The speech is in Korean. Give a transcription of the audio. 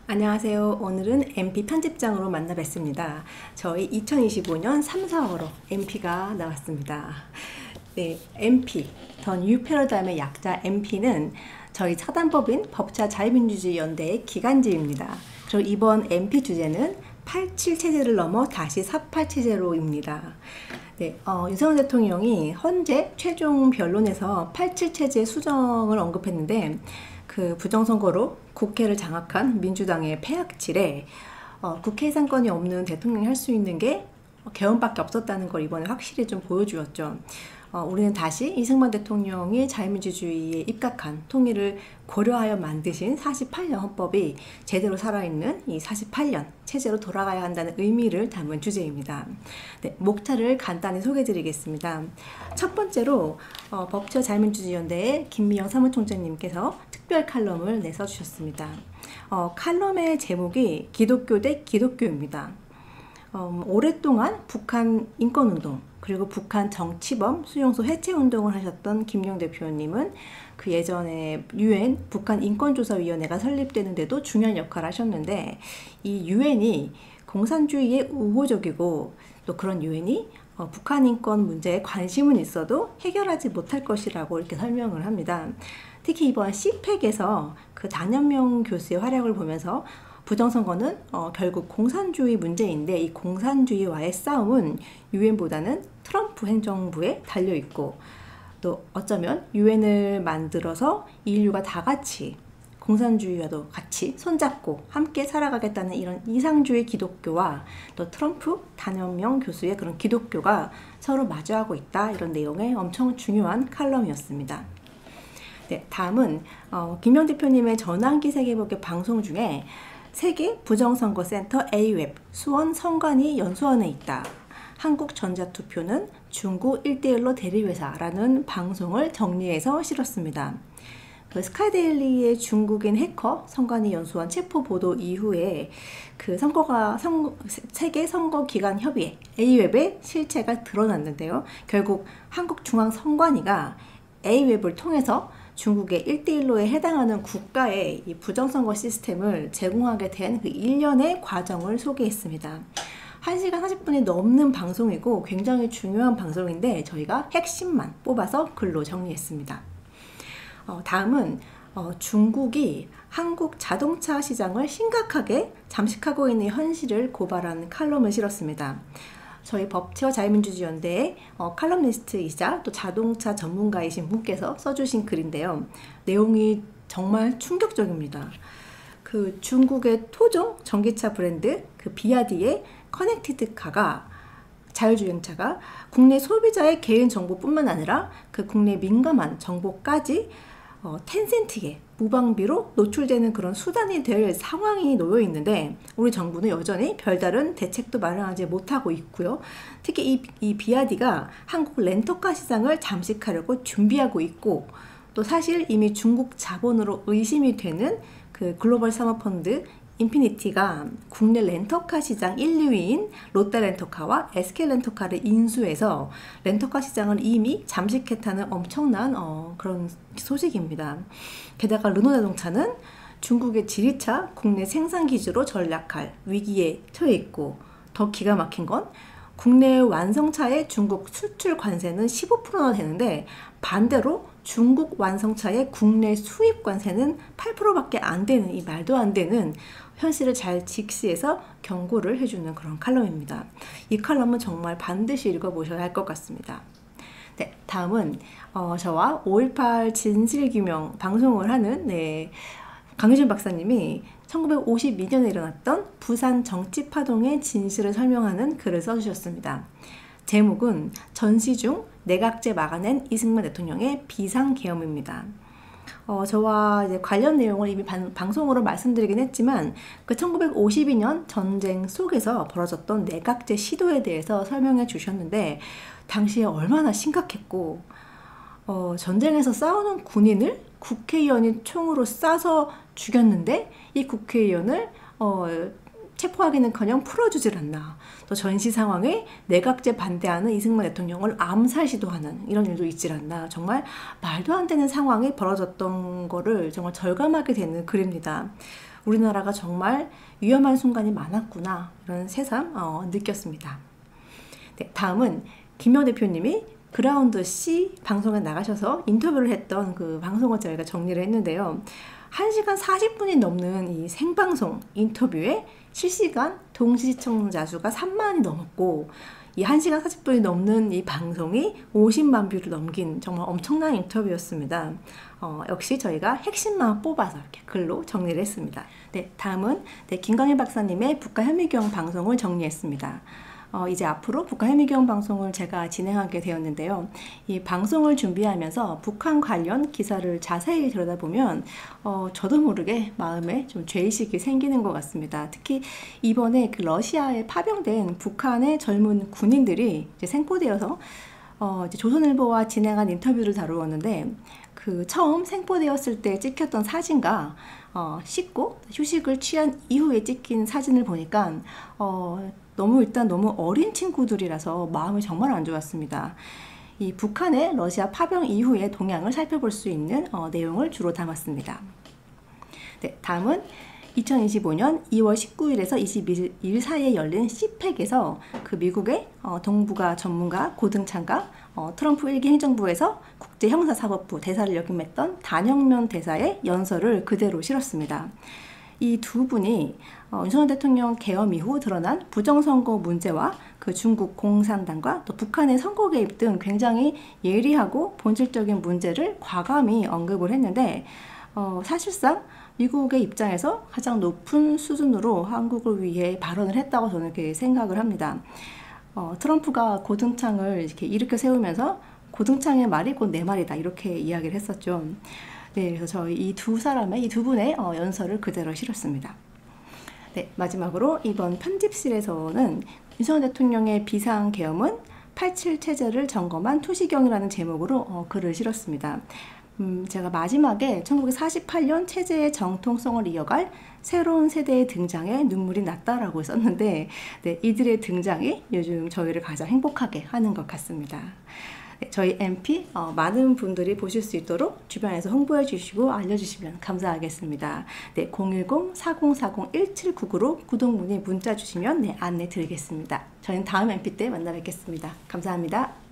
안녕하세요. 오늘은 MP 편집장으로 만나 뵙습니다. 저희 2025년 3, 4월호 MP가 나왔습니다. 네, MP, 더 뉴 패러다임의 약자 MP는 저희 사단법인 법차 자유민주주의 연대의 기간지입니다. 그리고 이번 MP 주제는 87 체제를 넘어 다시 48 체제로입니다. 네, 윤석열 대통령이 헌재 최종 변론에서 87 체제 수정을 언급했는데 그 부정선거로 국회를 장악한 민주당의 패악질에 국회 예산권이 없는 대통령이 할 수 있는 게 개헌밖에 없었다는 걸 이번에 확실히 좀 보여주었죠. 우리는 다시 이승만 대통령이 자유민주주의에 입각한 통일을 고려하여 만드신 48년 헌법이 제대로 살아있는 이 48년 체제로 돌아가야 한다는 의미를 담은 주제입니다. 네, 목차를 간단히 소개해드리겠습니다. 첫 번째로 법차 자유민주주의연대의 김미영 사무총장님께서 특별 칼럼을 내서주셨습니다. 칼럼의 제목이 기독교 대 기독교입니다. 오랫동안 북한 인권운동 그리고 북한 정치범 수용소 해체운동을 하셨던 김용 대표님은 그 예전에 UN 북한 인권조사위원회가 설립되는데도 중요한 역할을 하셨는데 이 UN이 공산주의에 우호적이고 또 그런 UN이 북한 인권 문제에 관심은 있어도 해결하지 못할 것이라고 이렇게 설명을 합니다. 특히 이번 CPEC에서 그 단연명 교수의 활약을 보면서 부정선거는 결국 공산주의 문제인데 이 공산주의와의 싸움은 유엔보다는 트럼프 행정부에 달려있고 또 어쩌면 유엔을 만들어서 인류가 다 같이 공산주의와도 같이 손잡고 함께 살아가겠다는 이런 이상주의 기독교와 또 트럼프 단연명 교수의 그런 기독교가 서로 마주하고 있다, 이런 내용의 엄청 중요한 칼럼이었습니다. 네, 다음은 김영 대표님의 전환기 세계보게 방송 중에 세계 부정선거센터 AWEB 수원 성관이 연수원에 있다. 한국전자투표는 중국 1대1로 대리회사라는 방송을 정리해서 실었습니다. 그 스카이데일리의 중국인 해커 성관이 연수원 체포 보도 이후에 그 세계 선거기관 협의회 AWEB의 실체가 드러났는데요. 결국 한국중앙선관위가 AWEB을 통해서 중국의 1대1로에 해당하는 국가의 이 부정선거 시스템을 제공하게 된 그 일련의 과정을 소개했습니다. 1시간 40분이 넘는 방송이고 굉장히 중요한 방송인데 저희가 핵심만 뽑아서 글로 정리했습니다. 다음은 중국이 한국 자동차 시장을 심각하게 잠식하고 있는 현실을 고발하는 칼럼을 실었습니다. 저희 법치와 자유민주주의연대의 칼럼니스트이자 또 자동차 전문가이신 분께서 써주신 글인데요. 내용이 정말 충격적입니다. 그 중국의 토종 전기차 브랜드 그 비아디의 커넥티드 카가 자율주행차가 국내 소비자의 개인 정보뿐만 아니라 그 국내 민감한 정보까지 텐센트에 무방비로 노출되는 그런 수단이 될 상황이 놓여 있는데 우리 정부는 여전히 별다른 대책도 마련하지 못하고 있고요. 특히 이 비아디가 한국 렌터카 시장을 잠식하려고 준비하고 있고 또 사실 이미 중국 자본으로 의심이 되는 그 글로벌 사모펀드 인피니티가 국내 렌터카 시장 1, 2위인 롯데렌터카와 SK렌터카를 인수해서 렌터카 시장을 이미 잠식했다는 엄청난 그런 소식입니다. 게다가 르노자동차는 중국의 지리차 국내 생산 기지로 전락할 위기에 처해 있고 더 기가 막힌 건 국내 완성차의 중국 수출 관세는 15%나 되는데 반대로 중국 완성차의 국내 수입 관세는 8%밖에 안 되는 이 말도 안 되는 현실을 잘 직시해서 경고를 해주는 그런 칼럼입니다. 이 칼럼은 정말 반드시 읽어보셔야 할 것 같습니다. 네, 다음은 저와 5.18 진실규명 방송을 하는 강유진 박사님이 1952년에 일어났던 부산 정치파동의 진실을 설명하는 글을 써주셨습니다. 제목은 전시중 내각제 막아낸 이승만 대통령의 비상계엄입니다. 저와 이제 관련 내용을 이미 방송으로 말씀드리긴 했지만 그 1952년 전쟁 속에서 벌어졌던 내각제 시도에 대해서 설명해 주셨는데 당시에 얼마나 심각했고 전쟁에서 싸우는 군인을 국회의원이 총으로 쏴서 죽였는데 이 국회의원을 체포하기는커녕 풀어주질 않나. 또 전시 상황에 내각제 반대하는 이승만 대통령을 암살 시도하는 이런 일도 있질 않나. 정말 말도 안 되는 상황이 벌어졌던 거를 정말 절감하게 되는 글입니다. 우리나라가 정말 위험한 순간이 많았구나 이런 새삼 느꼈습니다. 네, 다음은 김영 대표님이 그라운드 C 방송에 나가셔서 인터뷰를 했던 그 방송을 저희가 정리를 했는데요. 1시간 40분이 넘는 이 생방송 인터뷰에 실시간 동시 시청자 수가 3만이 넘었고, 이 1시간 40분이 넘는 이 방송이 50만 뷰를 넘긴 정말 엄청난 인터뷰였습니다. 역시 저희가 핵심만 뽑아서 이렇게 글로 정리를 했습니다. 네, 다음은 김광일 박사님의 북한현미경 방송을 정리했습니다. 이제 앞으로 북한현미경 방송을 제가 진행하게 되었는데요. 이 방송을 준비하면서 북한 관련 기사를 자세히 들여다보면 저도 모르게 마음에 좀 죄의식이 생기는 것 같습니다. 특히 이번에 그 러시아에 파병된 북한의 젊은 군인들이 이제 생포되어서 이제 조선일보와 진행한 인터뷰를 다루었는데, 그 처음 생포되었을 때 찍혔던 사진과 씻고 휴식을 취한 이후에 찍힌 사진을 보니까 일단 너무 어린 친구들이라서 마음이 정말 안 좋았습니다. 이 북한의 러시아 파병 이후의 동향을 살펴볼 수 있는 내용을 주로 담았습니다. 네, 다음은 2025년 2월 19일에서 22일 사이에 열린 CPEC에서 그 미국의 동북아 전문가 고등창과 트럼프 1기 행정부에서 국제형사사법부 대사를 역임했던 단영면 대사의 연설을 그대로 실었습니다. 이 두 분이 윤석열 대통령 계엄 이후 드러난 부정선거 문제와 그 중국 공산당과 또 북한의 선거 개입 등 굉장히 예리하고 본질적인 문제를 과감히 언급을 했는데, 사실상 미국의 입장에서 가장 높은 수준으로 한국을 위해 발언을 했다고 저는 이렇게 생각을 합니다. 트럼프가 고등창을 이렇게 일으켜 세우면서 고등창의 말이 곧 내 말이다 이렇게 이야기를 했었죠. 네, 그래서 저희 이 두 분의 연설을 그대로 실었습니다. 네, 마지막으로 이번 편집실에서는 윤석열 대통령의 비상계엄은 87 체제를 점검한 투시경이라는 제목으로 글을 실었습니다. 제가 마지막에 1948년 체제의 정통성을 이어갈 새로운 세대의 등장에 눈물이 났다라고 썼는데, 네, 이들의 등장이 요즘 저희를 가장 행복하게 하는 것 같습니다. 네, 저희 MP 많은 분들이 보실 수 있도록 주변에서 홍보해 주시고 알려주시면 감사하겠습니다. 네, 010-4040-1799로 구독 문의 문자 주시면 안내 드리겠습니다. 저희는 다음 MP 때 만나 뵙겠습니다. 감사합니다.